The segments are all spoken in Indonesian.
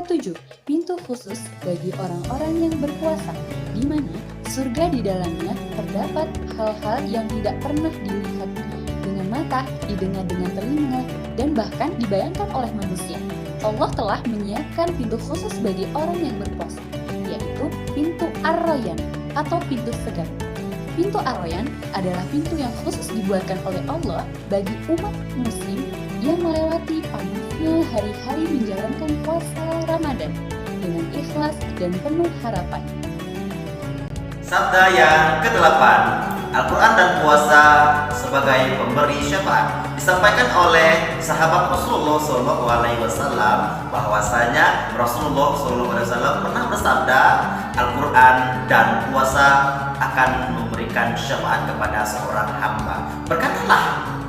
ke-7, pintu khusus bagi orang-orang yang berpuasa, di mana surga di dalamnya terdapat hal-hal yang tidak pernah dilihat dengan mata, didengar dengan telinga, dan bahkan dibayangkan oleh manusia. Allah telah menyiapkan pintu khusus bagi orang yang berpuasa, yaitu pintu Ar-Rayyan atau pintu segar. Pintu Ar-Rayyan adalah pintu yang khusus dibuatkan oleh Allah bagi umat muslim yang melewati panasnya hari-hari menjalankan puasa Ramadan dengan ikhlas dan penuh harapan. Sabda yang ke-8, Al-Quran dan puasa sebagai pemberi syafaat, disampaikan oleh sahabat Rasulullah SAW bahwasanya Rasulullah SAW pernah bersabda, Al-Quran dan puasa akan memberikan syafaat kepada seorang hamba. Berkatalah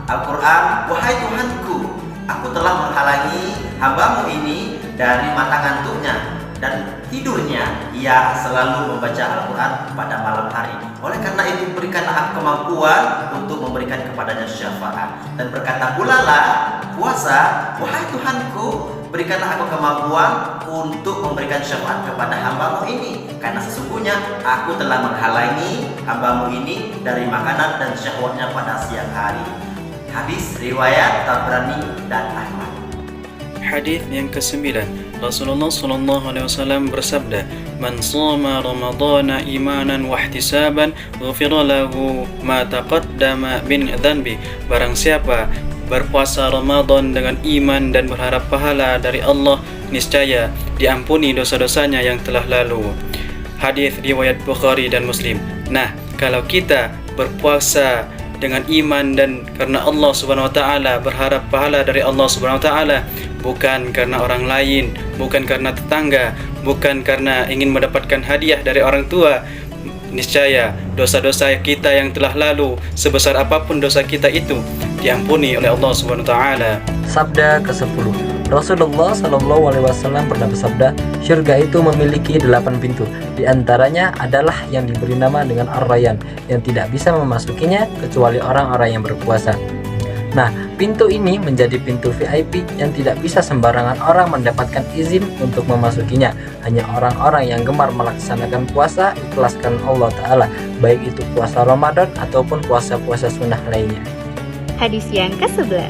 Al-Quran, wahai Tuhanku, aku telah menghalangi hambamu ini dari mata ngantuknya dan tidurnya. Ia selalu membaca Al-Quran pada malam hari. Oleh karena itu berikanlah aku kemampuan untuk memberikan kepadanya syafaat. Dan berkata pula lah puasa, wahai Tuhanku, berikanlah aku kemampuan untuk memberikan syafaat kepada hambamu ini, karena sesungguhnya aku telah menghalangi hambamu ini dari makanan dan syahwatnya pada siang hari. Hadis riwayat Tabrani dan Ahmad. Hadis yang ke-9, Rasulullah SAW bersabda, "Man shoma Ramadhana imanan wa ihtisaban, ghufira lahu ma taqaddama min dhanbi." Barang siapa berpuasa Ramadan dengan iman dan berharap pahala dari Allah, niscaya diampuni dosa-dosanya yang telah lalu. Hadis riwayat Bukhari dan Muslim. Nah, kalau kita berpuasa dengan iman dan karena Allah Subhanahu wa taala, berharap pahala dari Allah Subhanahu wa taala, bukan karena orang lain, bukan karena tetangga, bukan karena ingin mendapatkan hadiah dari orang tua, niscaya dosa-dosa kita yang telah lalu, sebesar apapun dosa kita itu, diampuni oleh Allah Subhanahu wa taala. Sabda ke-10, Rasulullah SAW pernah bersabda, syurga itu memiliki 8 pintu. Di antaranya adalah yang diberi nama dengan Ar-Rayyan, yang tidak bisa memasukinya kecuali orang-orang yang berpuasa. Nah, pintu ini menjadi pintu VIP yang tidak bisa sembarangan orang mendapatkan izin untuk memasukinya. Hanya orang-orang yang gemar melaksanakan puasa, ikhlaskan Allah Ta'ala, baik itu puasa Ramadan ataupun puasa-puasa sunnah lainnya. Hadis yang ke-11,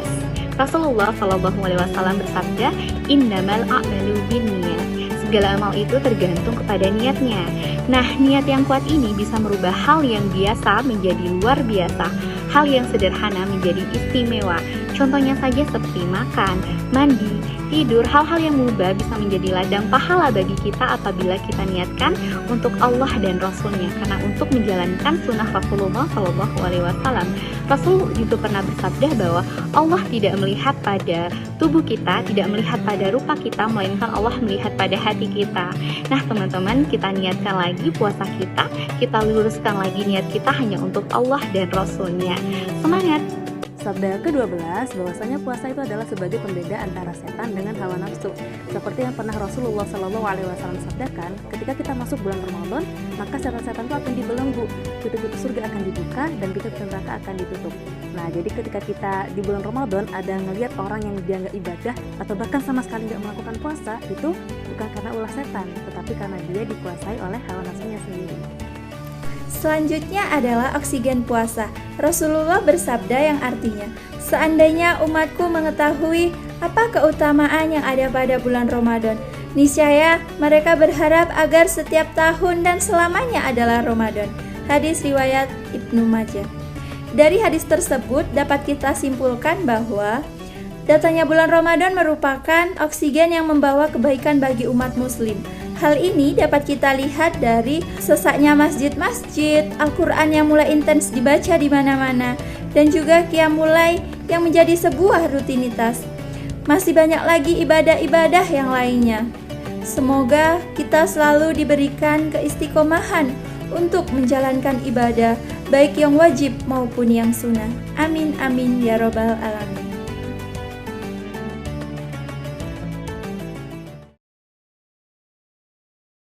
Rasulullah SAW bersabda, "Innamal a'malu binniyat." Segala amal itu tergantung kepada niatnya. Nah, niat yang kuat ini bisa merubah hal yang biasa menjadi luar biasa, hal yang sederhana menjadi istimewa. Contohnya saja seperti makan, mandi, tidur, hal-hal yang mubah bisa menjadi ladang pahala bagi kita apabila kita niatkan untuk Allah dan Rasulnya. Karena untuk menjalankan sunnah Rasulullah SAW, Rasul itu pernah bersabda bahwa Allah tidak melihat pada tubuh kita, tidak melihat pada rupa kita, melainkan Allah melihat pada hati kita. Nah teman-teman, kita niatkan lagi puasa kita luruskan lagi niat kita hanya untuk Allah dan Rasulnya. Semangat! Sabda ke-12, bahwasanya puasa itu adalah sebagai pembeda antara setan dengan hawa nafsu. Seperti yang pernah Rasulullah SAW sabdakan, ketika kita masuk bulan Ramadan, maka setan-setan itu akan dibelenggu, pintu-pintu surga akan dibuka dan pintu neraka akan ditutup. Nah, jadi ketika kita di bulan Ramadan ada ngelihat orang yang dia nggak ibadah atau bahkan sama sekali nggak melakukan puasa, itu bukan karena ulah setan, tetapi karena dia dikuasai oleh hawa nafsunya sendiri. Selanjutnya adalah oksigen puasa. Rasulullah bersabda yang artinya, seandainya umatku mengetahui apa keutamaan yang ada pada bulan Ramadan, niscaya mereka berharap agar setiap tahun dan selamanya adalah Ramadan. Hadis riwayat Ibnu Majah. Dari hadis tersebut dapat kita simpulkan bahwa datangnya bulan Ramadan merupakan oksigen yang membawa kebaikan bagi umat muslim. Hal ini dapat kita lihat dari sesaknya masjid-masjid, Al-Quran yang mulai intens dibaca di mana-mana, dan juga qiyamul lail yang menjadi sebuah rutinitas. Masih banyak lagi ibadah-ibadah yang lainnya. Semoga kita selalu diberikan keistiqomahan untuk menjalankan ibadah, baik yang wajib maupun yang sunnah. Amin, amin, ya robbal alamin.